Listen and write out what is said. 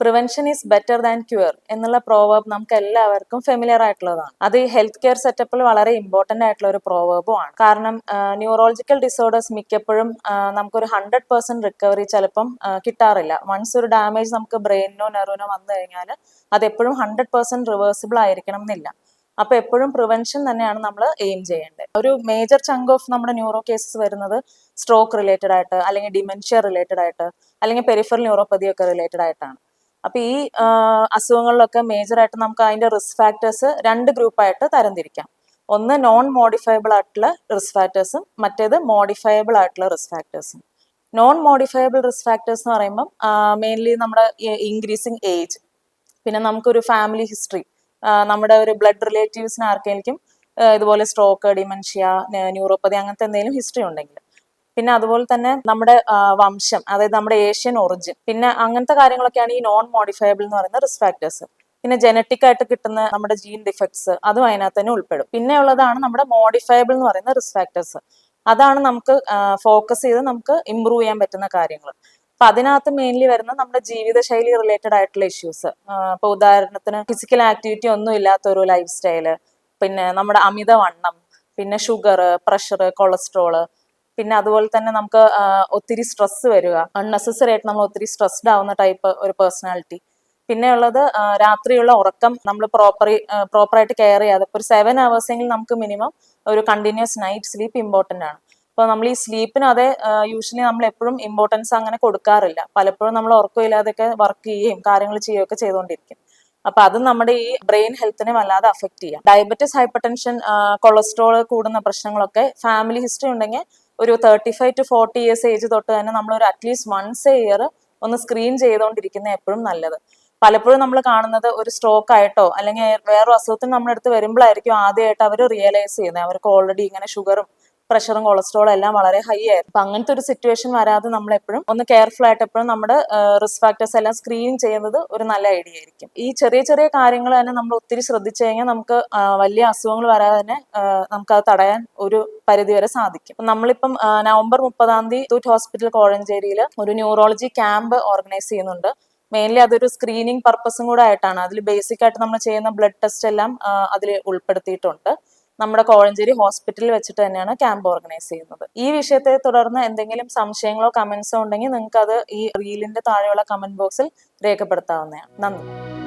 Prevention is better than cure എന്നുള്ള proverb നമുക്ക് എല്ലാവർക്കും ഫെമിലിയർ ആയിട്ടുള്ളതാണ്. അത് ഈ ഹെൽത്ത് കെയർ സെറ്റപ്പിൽ വളരെ ഇമ്പോർട്ടന്റ് ആയിട്ടുള്ള ഒരു പ്രോവേർബും ആണ്. കാരണം ന്യൂറോളജിക്കൽ ഡിസോർഡേഴ്സ് മിക്കപ്പോഴും നമുക്കൊരു 100% റിക്കവറി ചിലപ്പം കിട്ടാറില്ല. വൺസ് ഒരു ഡാമേജ് നമുക്ക് ബ്രെയിനിനോ നെർവിനോ വന്നു കഴിഞ്ഞാൽ അത് എപ്പോഴും 100% റിവേഴ്സിബിൾ ആയിരിക്കണം എന്നില്ല. അപ്പൊ എപ്പോഴും പ്രിവെൻഷൻ തന്നെയാണ് നമ്മൾ എയിം ചെയ്യേണ്ടത്. ഒരു മേജർ ചങ്ക് ഓഫ് നമ്മുടെ ന്യൂറോ കേസസ് വരുന്നത് സ്ട്രോക്ക് റിലേറ്റഡ് ആയിട്ട്, അല്ലെങ്കിൽ ഡിമെൻഷ്യ റിലേറ്റഡ് ആയിട്ട്, അല്ലെങ്കിൽ പെരിഫറൽ ന്യൂറോപ്പതി ഒക്കെ റിലേറ്റഡ് ആയിട്ടാണ്. അപ്പൊ ഈ അസുഖങ്ങളിലൊക്കെ മേജർ ആയിട്ട് നമുക്ക് അതിന്റെ റിസ്ക് ഫാക്ടേഴ്സ് 2 ഗ്രൂപ്പായിട്ട് തരംതിരിക്കാം. ഒന്ന് നോൺ മോഡിഫയബിൾ ആയിട്ടുള്ള റിസ്ക് ഫാക്ടേഴ്സും മറ്റേത് മോഡിഫയബിൾ ആയിട്ടുള്ള റിസ്ക് ഫാക്ടേഴ്സും. നോൺ മോഡിഫയബിൾ റിസ്ക് ഫാക്ടേഴ്സ് എന്ന് പറയുമ്പോൾ മെയിൻലി നമ്മുടെ ഇൻക്രീസിങ് ഏജ്, പിന്നെ നമുക്കൊരു ഫാമിലി ഹിസ്റ്ററി, നമ്മുടെ ഒരു ബ്ലഡ് റിലേറ്റീവ്സിന് ആർക്കെങ്കിലും ഇതുപോലെ സ്ട്രോക്ക്, ഡിമെൻഷ്യ, ന്യൂറോപ്പതി അങ്ങനത്തെ എന്തെങ്കിലും ഹിസ്റ്ററി ഉണ്ടെങ്കിൽ, പിന്നെ അതുപോലെ തന്നെ നമ്മുടെ വംശം, അതായത് നമ്മുടെ ഏഷ്യൻ ഒറിജിൻ, പിന്നെ അങ്ങനത്തെ കാര്യങ്ങളൊക്കെയാണ് ഈ നോൺ മോഡിഫയബിൾ എന്ന് പറയുന്ന റിസ്ക് ഫാക്ടേഴ്സ്. പിന്നെ ജനറ്റിക് ആയിട്ട് കിട്ടുന്ന നമ്മുടെ ജീൻ ഡിഫക്ട്സ് അതും അതിനകത്ത് തന്നെ ഉൾപ്പെടും. പിന്നെ ഉള്ളതാണ് നമ്മുടെ മോഡിഫയബിൾ എന്ന് പറയുന്ന റിസ്ക് ഫാക്ടേഴ്സ്. അതാണ് നമുക്ക് ഫോക്കസ് ചെയ്ത് നമുക്ക് ഇമ്പ്രൂവ് ചെയ്യാൻ പറ്റുന്ന കാര്യങ്ങൾ. അപ്പൊ അതിനകത്ത് മെയിൻലി വരുന്ന നമ്മുടെ ജീവിതശൈലി റിലേറ്റഡ് ആയിട്ടുള്ള ഇഷ്യൂസ്. ഇപ്പൊ ഉദാഹരണത്തിന് ഫിസിക്കൽ ആക്ടിവിറ്റി ഒന്നും ഇല്ലാത്ത ഒരു ലൈഫ് സ്റ്റൈല്, പിന്നെ നമ്മുടെ അമിതവണ്ണം, പിന്നെ ഷുഗർ, പ്രഷർ, കൊളസ്ട്രോള്, പിന്നെ അതുപോലെ തന്നെ നമുക്ക് ഒത്തിരി സ്ട്രെസ് വരിക, അൺനെസസറി ആയിട്ട് നമ്മൾ ഒത്തിരി സ്ട്രെസ്ഡ് ആവുന്ന ടൈപ്പ് ഒരു പേഴ്സണാലിറ്റി. പിന്നെ ഉള്ളത് രാത്രിയുള്ള ഉറക്കം നമ്മൾ പ്രോപ്പറായിട്ട് കെയർ ചെയ്യാതെ, ഇപ്പോൾ ഒരു 7 hours എങ്കിലും നമുക്ക് മിനിമം ഒരു കണ്ടിന്യൂസ് നൈറ്റ് സ്ലീപ്പ് ഇമ്പോർട്ടൻ്റ് ആണ്. അപ്പോൾ നമ്മൾ ഈ സ്ലീപ്പിന് അതേ യൂഷ്വലി നമ്മൾ എപ്പോഴും ഇമ്പോർട്ടൻസ് അങ്ങനെ കൊടുക്കാറില്ല. പലപ്പോഴും നമ്മൾ ഉറക്കമില്ലാതെയൊക്കെ വർക്ക് ചെയ്യുകയും കാര്യങ്ങൾ ചെയ്യുകയൊക്കെ ചെയ്തുകൊണ്ടിരിക്കും. അപ്പൊ അത് നമ്മുടെ ഈ ബ്രെയിൻ ഹെൽത്തിനെ വല്ലാതെ അഫക്ട് ചെയ്യാം. ഡയബറ്റിസ്, ഹൈപ്പർ ടെൻഷൻ, കൊളസ്ട്രോൾ കൂടുന്ന പ്രശ്നങ്ങളൊക്കെ ഫാമിലി ഹിസ്റ്ററി ഉണ്ടെങ്കിൽ ഒരു 35 to 40 years ഏജ് തൊട്ട് തന്നെ നമ്മൾ ഒരു അറ്റ്ലീസ്റ്റ് വൺസ് എ ഇയർ ഒന്ന് സ്ക്രീൻ ചെയ്തുകൊണ്ടിരിക്കുന്ന എപ്പോഴും നല്ലത്. പലപ്പോഴും നമ്മൾ കാണുന്നത് ഒരു സ്ട്രോക്ക് ആയിട്ടോ അല്ലെങ്കിൽ വേറൊരു അസുഖത്തിന് നമ്മുടെ അടുത്ത് വരുമ്പോഴായിരിക്കും ആദ്യമായിട്ട് അവർ റിയലൈസ് ചെയ്യുന്നത് അവർക്ക് ഓൾറെഡി ഇങ്ങനെ ഷുഗറും പ്രഷറും കൊളസ്ട്രോളും എല്ലാം വളരെ ഹൈ ആയിരുന്നു. അപ്പൊ അങ്ങനത്തെ ഒരു സിറ്റുവേഷൻ വരാതെ നമ്മൾ എപ്പോഴും ഒന്ന് കെയർഫുൾ ആയിട്ട് എപ്പോഴും നമ്മുടെ റിസ്ക് ഫാക്ടേഴ്സ് എല്ലാം സ്ക്രീൻ ചെയ്യുന്നത് ഒരു നല്ല ഐഡിയ ആയിരിക്കും. ഈ ചെറിയ ചെറിയ കാര്യങ്ങൾ തന്നെ നമ്മൾ ഒത്തിരി ശ്രദ്ധിച്ചു കഴിഞ്ഞാൽ നമുക്ക് വലിയ അസുഖങ്ങൾ വരാതെ തന്നെ നമുക്കത് തടയാൻ ഒരു പരിധിവരെ സാധിക്കും. നമ്മളിപ്പം നവംബർ 30 തൂറ്റ് ഹോസ്പിറ്റൽ കോഴഞ്ചേരിയിൽ ഒരു ന്യൂറോളജി ക്യാമ്പ് ഓർഗനൈസ് ചെയ്യുന്നുണ്ട്. മെയിൻലി അതൊരു സ്ക്രീനിങ് പർപ്പസും കൂടെ ആയിട്ടാണ്. അതിൽ ബേസിക് ആയിട്ട് നമ്മൾ ചെയ്യുന്ന ബ്ലഡ് ടെസ്റ്റ് എല്ലാം അതിൽ ഉൾപ്പെടുത്തിയിട്ടുണ്ട്. നമ്മുടെ കോഴഞ്ചേരി ഹോസ്പിറ്റലിൽ വെച്ചിട്ട് തന്നെയാണ് ക്യാമ്പ് ഓർഗനൈസ് ചെയ്യുന്നത്. ഈ വിഷയത്തെ തുടർന്ന് എന്തെങ്കിലും സംശയങ്ങളോ കമന്റ്സോ ഉണ്ടെങ്കിൽ നിങ്ങൾക്ക് അത് ഈ റീലിന്റെ താഴെയുള്ള കമന്റ് ബോക്സിൽ രേഖപ്പെടുത്താവുന്നതാണ്. നന്ദി.